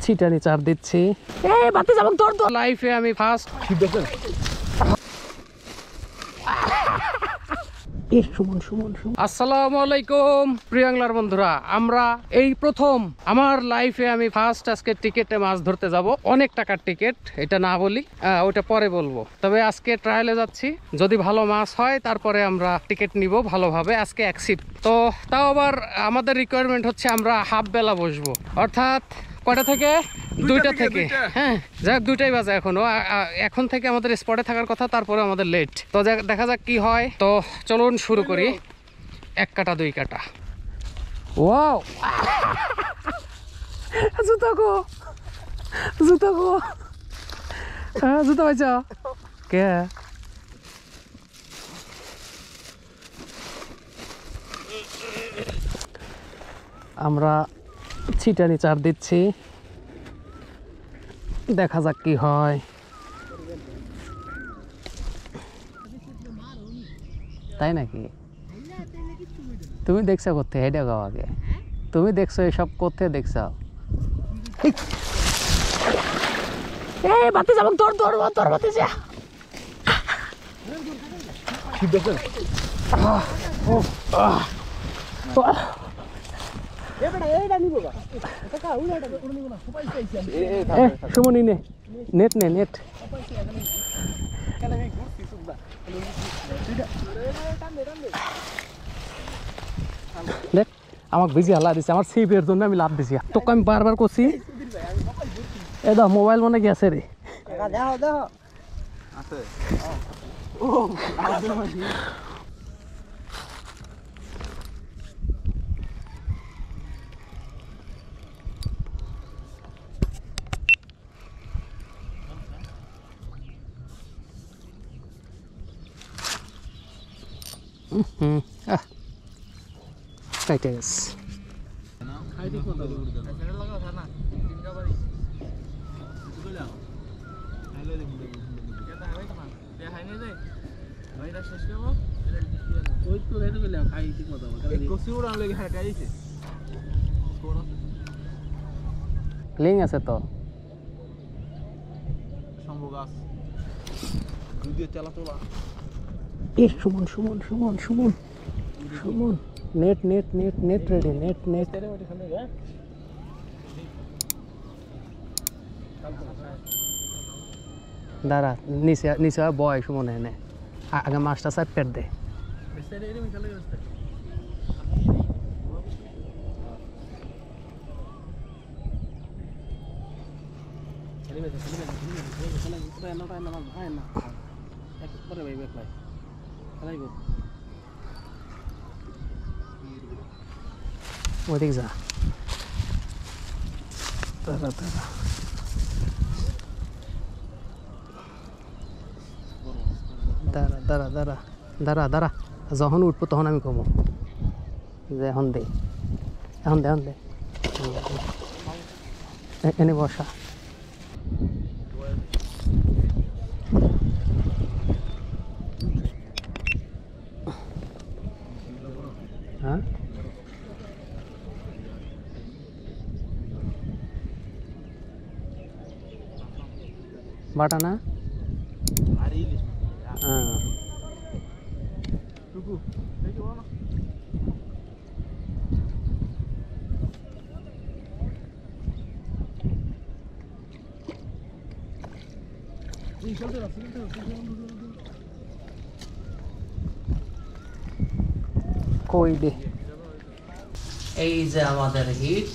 ছিটানি চার দিচ্ছি। লাইফে আমি ফার্স্ট। আসসালামু আলাইকুম প্রিয়াংলার বন্ধুরা, আমরা এই প্রথম আমার লাইফে আমি ফার্স্ট আজকে টিকেটে মাছ ধরতে যাব। অনেক টাকার টিকিট, এটা না বলি, ওটা পরে বলবো। তবে আজকে ট্রায়ালে যাচ্ছি, যদি ভালো মাছ হয় তারপরে আমরা টিকিট নিব ভালোভাবে। আজকে এক সিট তো, তাও আবার আমাদের রিকোয়ারমেন্ট হচ্ছে আমরা হাফ বেলা বসবো, অর্থাৎ কয়টা থেকে? 2টা থেকে। হ্যাঁ, যাক 2টাই বাজে এখনো। এখন থেকে আমাদের স্পটে থাকার কথা, তারপরে আমাদের লেট। তো দেখা যাক কি হয়। তো চলুন শুরু করি। 1 কাটা 2 কাটা। ওয়াও, জুতা গো, জুতা গো, জুতা পাইছ কে? আমরা ছিটানি চার দিচ্ছি, দেখা যাক কি হয়। তাই নাকি? তুমি দেখছো করতে হেডে গাও আগে? তুমি দেখছো এসব করতে দেখছো? বাতি যাব, তোর তোর তোর বাতি যা। সুমনি নে, নেট নে, নেট। দেখ আমাকে ভিজি হালা দিছে, আমার সিপের জন্য আমি লাভ দিছি। তোকে আমি বারবার করছি, এ দাও মোবাইল মনে গেছে রে। কাইটে গেছে। লিং আছে তো Suman Suman Suman Suman Suman, net net net net ready, net net. দাঁড়া, নিচে নিচে বয় সুমন, এনে আগে মাছটা সাইড পেট দে। ওদিক যা, দাঁড়া দাঁড়া, দাঁড়া দাঁড়া দাঁড়া দাঁড়া দাঁড়া। যখন উঠবো তখন আমি কমো যে এখন দে, এখন দে, এখন দে, এনে বসা। হ্যাঁ, বাটা না? হ্যাঁ, কই দে। এই যে আমাদের হিট।